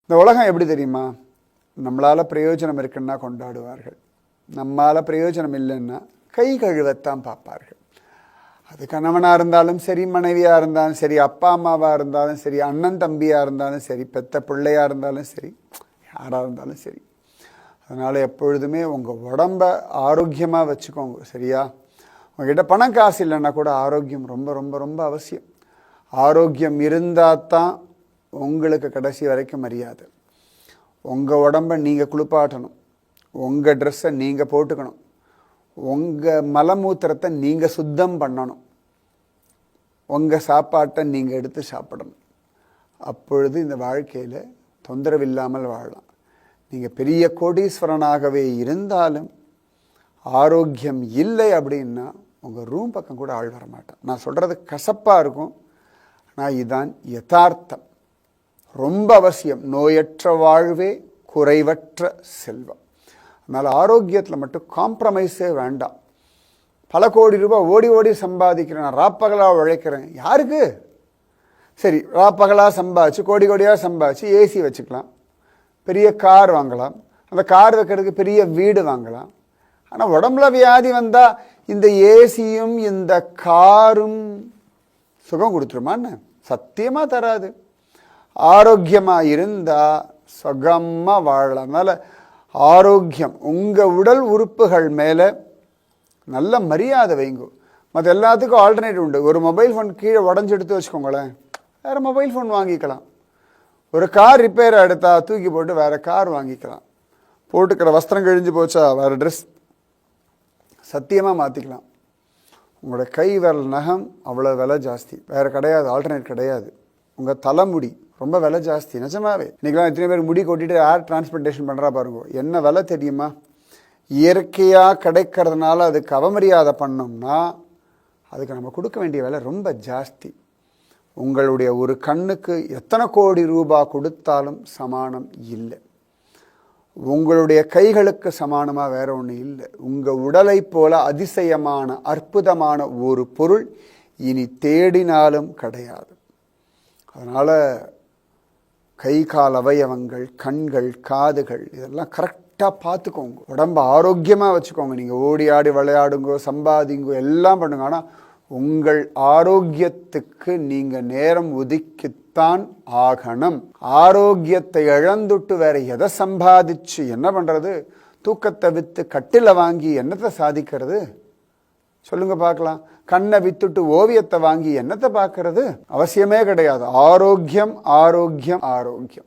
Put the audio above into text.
இந்த உலகம் எப்படி தெரியுமா? நம்மளால் பிரயோஜனம் இருக்குன்னா கொண்டாடுவார்கள், நம்மளால் பிரயோஜனம் இல்லைன்னா கை கழுவத்தான் பார்ப்பார்கள். அது கணவனாக இருந்தாலும் சரி, மனைவியாக இருந்தாலும் சரி, அப்பா அம்மாவாக இருந்தாலும் சரி, அண்ணன் தம்பியாக இருந்தாலும் சரி, பெத்த பிள்ளையாக இருந்தாலும் சரி, யாராக இருந்தாலும் சரி. அதனால் எப்பொழுதுமே உங்கள் உடம்ப ஆரோக்கியமாக வச்சுக்கோங்க, சரியா? உங்ககிட்ட பணம் காசு இல்லைன்னா கூட ஆரோக்கியம் ரொம்ப ரொம்ப ரொம்ப அவசியம். ஆரோக்கியம் இருந்தால் தான் உங்களுக்கு கடைசி வரைக்கும் மரியாதை. உங்கள் உடம்பை நீங்கள் குளிப்பாட்டணும், உங்கள் ட்ரெஸ்ஸை நீங்கள் போட்டுக்கணும், உங்கள் மலமூத்திரத்தை நீங்கள் சுத்தம் பண்ணணும், உங்கள் சாப்பாட்டை நீங்கள் எடுத்து சாப்பிடணும். அப்பொழுது இந்த வாழ்க்கையில் தொந்தரவு இல்லாமல் வாழலாம். நீங்கள் பெரிய கோடீஸ்வரனாகவே இருந்தாலும் ஆரோக்கியம் இல்லை அப்படின்னா உங்கள் ரூம் பக்கம் கூட ஆள் வர மாட்டான். நான் சொல்கிறது கசப்பாக இருக்கும், ஆனால் இதுதான் யதார்த்தம். ரொம்ப அவசியம். நோயற்ற வாழ்வே குறைவற்ற செல்வம். அதனால் ஆரோக்கியத்தில் மட்டும் காம்ப்ரமைஸே வேண்டாம். பல கோடி ரூபாய் ஓடி ஓடி சம்பாதிக்கிறேன், நான் ராப்பகலாக உழைக்கிறேன். யாருக்கு? சரி, ராப்பகலாக சம்பாதிச்சு கோடி கோடியாக சம்பாதிச்சு ஏசி வச்சுக்கலாம், பெரிய கார் வாங்கலாம், அந்த கார் வைக்கிறதுக்கு பெரிய வீடு வாங்கலாம். ஆனால் உடம்புல வியாதி வந்தால் இந்த ஏசியும் இந்த காரும் சுகம் கொடுத்துருமான்னு? சத்தியமாக தராது. ஆரோக்கியமாக இருந்தால் சுகமாக வாழலாம். அதனால் ஆரோக்கியம், உங்கள் உடல் உறுப்புகள் மேலே நல்ல மரியாதை வைங்க. மற்ற எல்லாத்துக்கும் ஆல்டர்னேட்டிவ் உண்டு. ஒரு மொபைல் ஃபோன் கீழே உடஞ்சி எடுத்து வச்சுக்கோங்களேன், வேறு மொபைல் ஃபோன் வாங்கிக்கலாம். ஒரு கார் ரிப்பேர் எடுத்தால் தூக்கி போட்டு வேறு கார் வாங்கிக்கலாம். போட்டுக்கிற வஸ்திரம் கிழிஞ்சு போச்சா வேறு ட்ரெஸ் சத்தியமாக மாற்றிக்கலாம். உங்களோட கை விரல் நகம் அவ்வளோ விலை ஜாஸ்தி, வேறு கிடையாது, ஆல்டர்னேட் கிடையாது. உங்கள் தலைமுடி ரொம்ப விலை ஜாஸ்தி, நிஜமாவே. இன்றைக்கெலாம் எத்தனை பேர் முடி கொட்டிட்டு ஏர் டிரான்ஸ்பிளண்டேஷன் பண்ணுறா பாருங்க. என்ன விலை தெரியுமா? இயற்கையாக கிடைக்கிறதுனால அதுக்கு அவமரியாதை பண்ணோம்னா அதுக்கு நம்ம கொடுக்க வேண்டிய விலை ரொம்ப ஜாஸ்தி. உங்களுடைய ஒரு கண்ணுக்கு எத்தனை கோடி ரூபாய் கொடுத்தாலும் சமானம் இல்லை. உங்களுடைய கைகளுக்கு சமானமாக வேற ஒன்று இல்லை. உங்கள் உடலை போல அதிசயமான அற்புதமான ஒரு பொருள் இனி தேடினாலும் கிடையாது. அதனால் கை கால் அவயவங்கள், கண்கள், காதுகள் இதெல்லாம் கரெக்டாக பார்த்துக்கோங்க. உடம்பை ஆரோக்கியமாக வச்சுக்கோங்க. நீங்கள் ஓடி ஆடி விளையாடுங்கோ, சம்பாதிங்கோ, எல்லாம் பண்ணுங்க. ஆனால் உங்கள் ஆரோக்கியத்துக்கு நீங்கள் நேரம் ஒதுக்கித்தான் ஆகணும். ஆரோக்கியத்தை இழந்துட்டு வேற எதை சம்பாதிச்சு என்ன பண்ணுறது? தூக்கத்தை விற்று கட்டில வாங்கி என்னத்தை சாதிக்கிறது? சொல்லுங்க பார்க்கலாம். கண்ணை வித்துட்டு ஓவியத்தை வாங்கி என்னத்தை பார்க்கறது? அவசியமே கிடையாது. ஆரோக்கியம், ஆரோக்கியம், ஆரோக்கியம்.